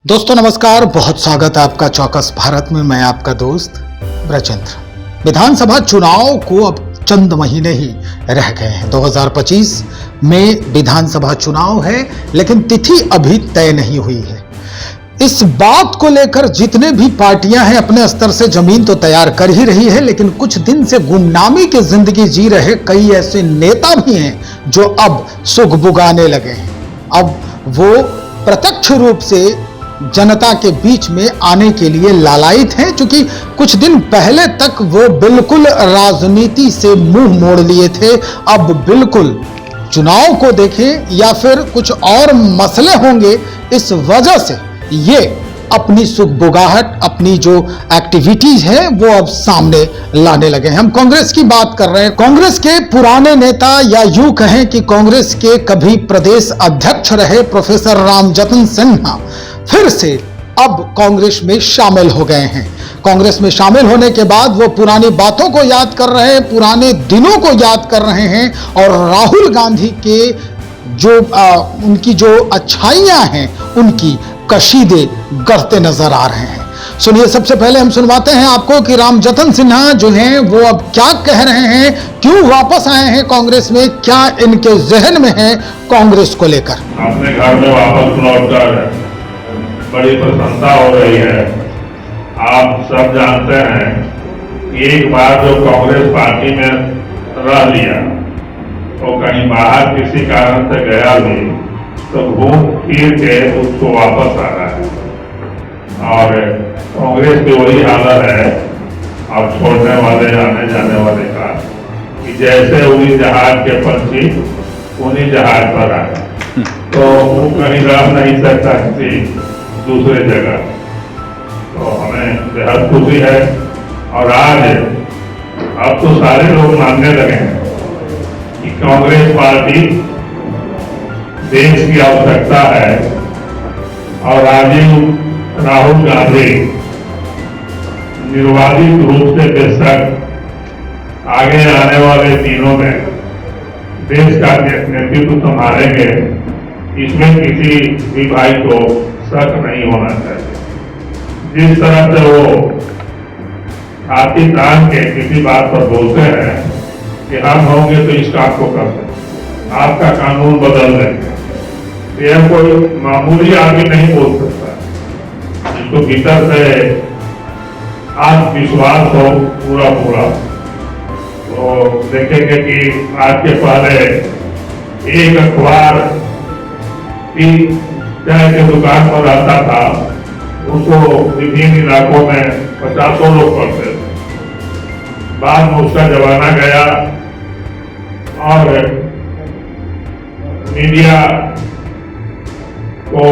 दोस्तों नमस्कार, बहुत स्वागत है आपका चौकस भारत में। मैं आपका दोस्त ब्रजेंद्र। विधानसभा चुनाव को अब चंद महीने ही रह गए हैं। 2025 में विधानसभा चुनाव है, लेकिन तिथि अभी तय नहीं हुई है। इस बात को लेकर जितने भी पार्टियां हैं अपने स्तर से जमीन तो तैयार कर ही रही है, लेकिन कुछ दिन से गुमनामी की जिंदगी जी रहे कई ऐसे नेता भी हैं जो अब सुगबुगाने लगे हैं। अब वो प्रत्यक्ष रूप से जनता के बीच में आने के लिए लालायित हैं, क्योंकि कुछ दिन पहले तक वो बिल्कुल राजनीति से मुंह मोड़ लिए थे। अब बिल्कुल चुनाव को देखें या फिर कुछ और मसले होंगे, इस वजह से ये अपनी सुगबुगाहट, अपनी जो एक्टिविटीज है वो अब सामने लाने लगे हैं। हम कांग्रेस की बात कर रहे हैं। कांग्रेस के पुराने नेता, या यूं कहें कि कांग्रेस के कभी प्रदेश अध्यक्ष रहे प्रोफेसर रामजतन सिन्हा फिर से अब कांग्रेस में शामिल हो गए हैं। कांग्रेस में शामिल होने के बाद वो पुरानी बातों को याद कर रहे हैं, पुराने दिनों को याद कर रहे हैं और राहुल गांधी के जो उनकी जो अच्छाइयां हैं उनकी कशीदे करते नजर आ रहे हैं। सुनिए, सबसे पहले हम सुनवाते हैं आपको कि रामजतन सिन्हा जो हैं वो अब क्या कह रहे हैं, क्यों वापस आए हैं कांग्रेस में, क्या इनके जहन में है कांग्रेस को लेकर। अपने घर में वापस लौटकर बड़ी प्रशंसा हो रही है। आप सब जानते हैं कि एक बार जो कांग्रेस पार्टी में रह लिया तो कहीं बाहर किसी कारण से गया भी तो घूम फिर के उसको वापस आ रहा है। और कांग्रेस की वही हालत है अब छोड़ने वाले, आने जाने वाले का, कि जैसे उन्हीं जहाज के पंछी उन्हीं जहाज पर आए, तो वो कहीं रह नहीं सकता किसी दूसरे जगह। तो हमें बेहद खुशी है। और आज अब तो सारे लोग मानने लगे हैं कि कांग्रेस पार्टी देश की आवश्यकता है और राहुल गांधी निर्वाचित रूप से बेशक आगे आने वाले दिनों में देश का नेतृत्व संभालेंगे, इसमें किसी भी भाई को शक नहीं होना चाहिए। जिस तरह से वो छाती तान के किसी बात पर बोलते हैं कि हम होंगे तो इस काम को कर देंगे, आपका कानून बदल देंगे, यह कोई मामूली आदमी नहीं बोल सकता। जिसको भीतर से आत्मविश्वास हो पूरा तो देखेंगे कि आज के पहले एक अखबार की चाय के दुकान पर आता था, उसको विभिन्न इलाकों में 50 लोग पढ़ते थे। बाद में उसका जमाना गया और मीडिया को,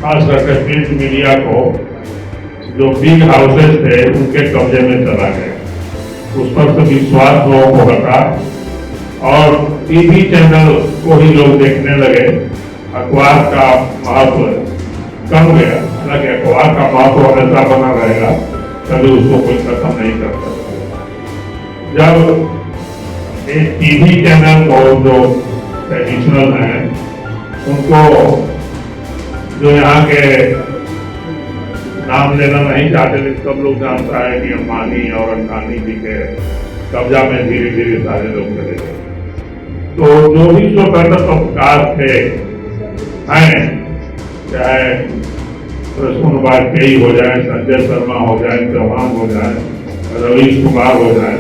खास करके प्रिंट मीडिया को, जो बिग हाउसेस थे उनके कब्जे में चला गया। उस पर से विश्वास लोगों को हटा और टीवी चैनल को ही लोग देखने लगे। अखबार का महत्व कम गया। हालांकि अखबार का महत्व हमेशा बना रहेगा, कभी उसको कोई खत्म नहीं कर सकता। जब एक टीवी चैनल को जो ट्रेडिशनल हैं उनको, जो यहाँ के नाम लेना नहीं चाहते, लेकिन सब लोग जानता है कि अंबानी और अंबानी जी के कब्जा में धीरे धीरे सारे लोग चले गए। तो जो भी स्वतंत्र पत्रकार थे हैं, चाहे प्रसून वाजपेयी हो जाए, संजय शर्मा हो जाए, चौहान हो जाए, रवीश कुमार हो जाए,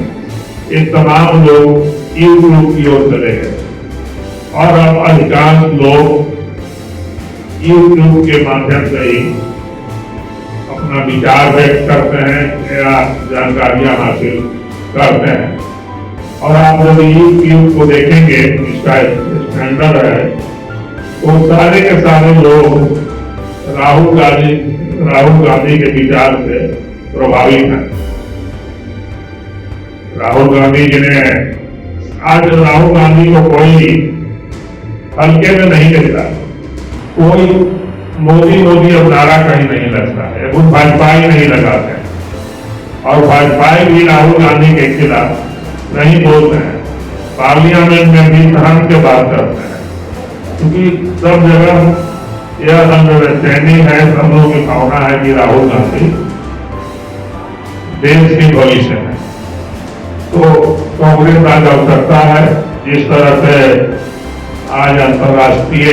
ये तमाम लोग यूट्यूब की ओर चले गए। और अब अधिकांश लोग यूट्यूब के माध्यम से ही अपना विचार व्यक्त करते हैं या जानकारियां हासिल करते हैं। और आप जब यूट्यूब को देखेंगे, इसका स्टैंडर्ड है, वो सारे के सारे लोग राहुल गांधी के विचार से प्रभावित हैं। राहुल गांधी जी ने, आज राहुल गांधी को कोई हल्के में नहीं लेता, कोई मोदी अब नारा कहीं नहीं लगता है, कुछ भाजपा ही नहीं लगाते हैं। और भाजपा भी राहुल गांधी के खिलाफ नहीं बोलते हैं, पार्लियामेंट में भी धर्म के बात करते हैं, क्योंकि सब जगह यह अंडरस्टैंडिंग है, सब लोगों की भावना है कि राहुल गांधी देश की भविष्य है। तो कांग्रेस आज आवश्यकता है, जिस तरह से आज अंतर्राष्ट्रीय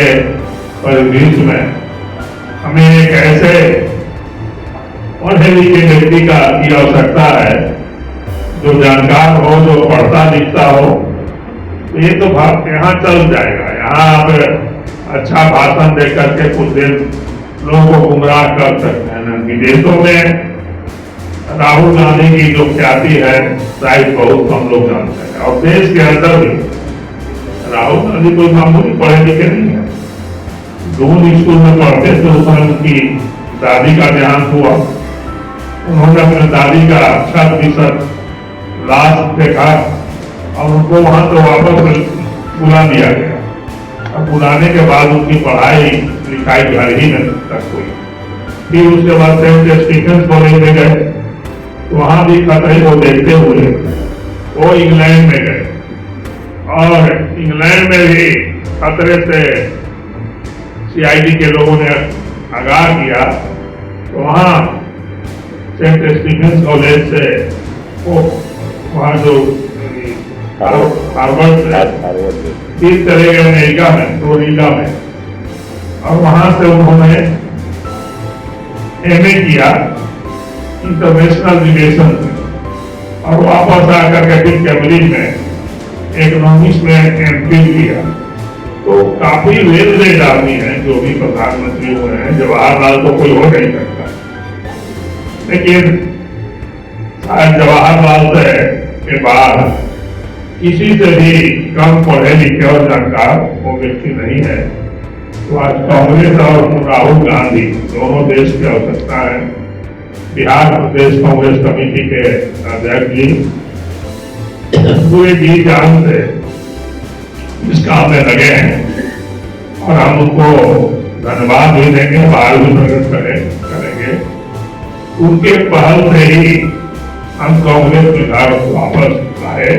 परिदृश्य में हमें एक ऐसे पढ़े लिखे व्यक्ति की आवश्यकता है जो जानकार हो, जो पढ़ता लिखता हो। तो ये तो बात यहाँ चल जाएगा, यहाँ आप अच्छा भाषण देकर के कुछ दिन लोगों को गुमराह कर सकते हैं। विदेशों में राहुल गांधी की जो ख्याति है शायद बहुत कम लोग जानते हैं, और देश के अंदर भी राहुल गांधी कोई मामूली पढ़े लिखे नहीं है। दून स्कूल में पढ़ते थे, उसमें उनकी दादी का देहांत हुआ, उन्होंने अपने दादी का 6% लाश देखा और उनको वहां से वापस बुला दिया गया। अब बुलाने के बाद उनकी पढ़ाई लिखाई घर ही में तक हुई। फिर उसके बाद सेंट स्टीफेंस कॉलेज में गए, तो वहां भी खतरे को देखते हुए वो इंग्लैंड में गए, और इंग्लैंड में भी खतरे से सीआईडी के लोगों ने आगाह किया। तो वहां सेंट स्टीफेंस कॉलेज से वो वहां जो हार्वर्ड से फिर चले गए अमेरिका में, फ्लोरिडा में, और वहां से उन्होंने एमए किया इंटरनेशनल रिलेशन में, और वापस आकर के फिर कैम्ब्रिज में इकोनॉमिक्स में एमफिल किया। तो काफी वेल रेड आदमी है जो भी प्रधानमंत्री हुए हैं। जवाहरलाल तो कोई हो नहीं सकता, लेकिन शायद जवाहरलाल से के बाद किसी से भी कम पढ़े लिखे और जानकार वो व्यक्ति नहीं है। तो आज कांग्रेस और राहुल गांधी दोनों देश की आवश्यकता है। बिहार प्रदेश कांग्रेस कमेटी के अध्यक्ष जी पूरे जी जान से इस काम में लगे हैं, और हम उनको धन्यवाद भी देंगे, बाहर भी प्रकट करेंगे। उनके पहल से ही हम कांग्रेस विधायक वापस लाए,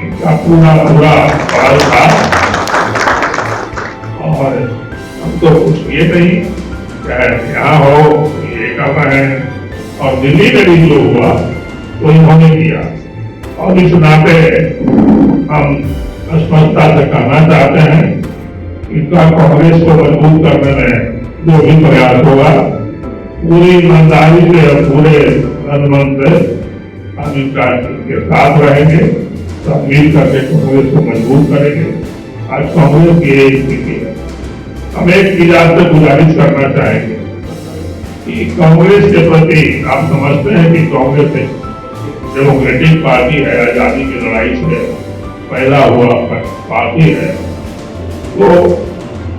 इनका पूरा पहल था। और हम तो कुछ ये नहीं, चाहे यहाँ हो ये करना है, और दिल्ली में भी जो हुआ तो इन्होंने किया। और इस नाते हम स्पष्टता से कहना चाहते हैं, इनका कांग्रेस को मजबूत करने में जो भी प्रयास होगा पूरी ईमानदारी से और पूरे मन से हम इनके साथ रहेंगे, सब मिल करके कांग्रेस को मजबूत करेंगे। आज कांग्रेस की यही स्थिति है। हम एक चीज आपसे गुजारिश करना चाहेंगे कि कांग्रेस के प्रति आप समझते हैं कि कांग्रेस एक डेमोक्रेटिक पार्टी है, आजादी की लड़ाई से पैदा हुआ पार्टी है। तो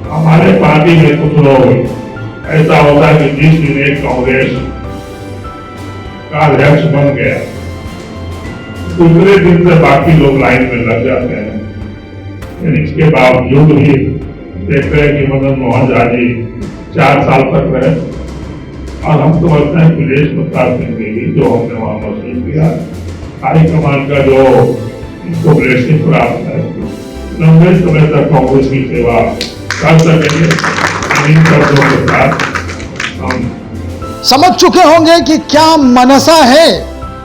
हमारे पार्टी में कुछ लोग ऐसा होता है कि जिस दिन एक कांग्रेस का अध्यक्ष बन गया, दूसरे दिन से बाकी लोग लाइन में लग जाते हैं। लेकिन इसके बावजूद भी देखते हैं कि मदन मोहन झा जी 4 साल तक रहे, और हम समझते हैं कि देश प्रताप सिंह जी जो हमने वहां महसूस किया, हाईकमान का जो इनको ब्लेसिंग प्राप्त है, लंबे समय तक कांग्रेस की सेवा कर सकेंगे। इन शब्दों के साथ हम समझ चुके होंगे कि क्या मनसा है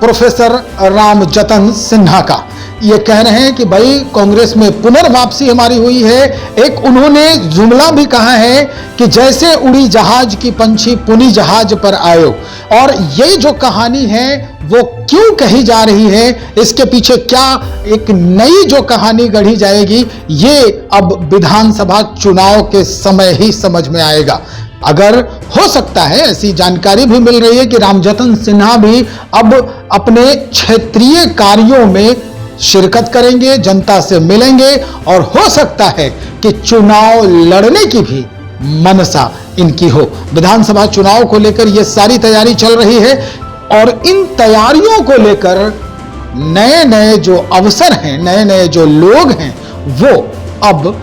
प्रोफेसर रामजतन सिन्हा का। ये कह रहे हैं कि भाई कांग्रेस में पुनर्वापसी हमारी हुई है। एक उन्होंने जुमला भी कहा है कि जैसे उड़ी जहाज की पंछी पुनी जहाज पर आयो। और ये जो कहानी है वो क्यों कही जा रही है, इसके पीछे क्या एक नई जो कहानी गढ़ी जाएगी, ये अब विधानसभा चुनाव के समय ही समझ में आएगा। अगर हो सकता है, ऐसी जानकारी भी मिल रही है कि रामजतन सिन्हा भी अब अपने क्षेत्रीय कार्यों में शिरकत करेंगे, जनता से मिलेंगे, और हो सकता है कि चुनाव लड़ने की भी मनसा इनकी हो। विधानसभा चुनाव को लेकर यह सारी तैयारी चल रही है, और इन तैयारियों को लेकर नए नए जो अवसर हैं, नए नए जो लोग हैं, वो अब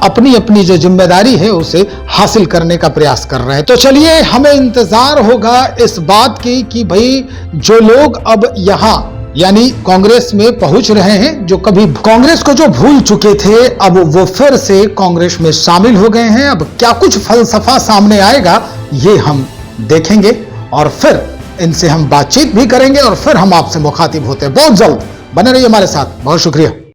अपनी अपनी जो जिम्मेदारी है उसे हासिल करने का प्रयास कर रहे हैं। तो चलिए, हमें इंतजार होगा इस बात की कि भाई जो लोग अब यहां यानी कांग्रेस में पहुंच रहे हैं। जो कभी कांग्रेस को जो भूल चुके थे, अब वो फिर से कांग्रेस में शामिल हो गए हैं। अब क्या कुछ फलसफा सामने आएगा ये हम देखेंगे और फिर इनसे हम बातचीत भी करेंगे और फिर हम आपसे मुखातिब होते हैं बहुत जल्द। बने रहिए हमारे साथ। बहुत शुक्रिया।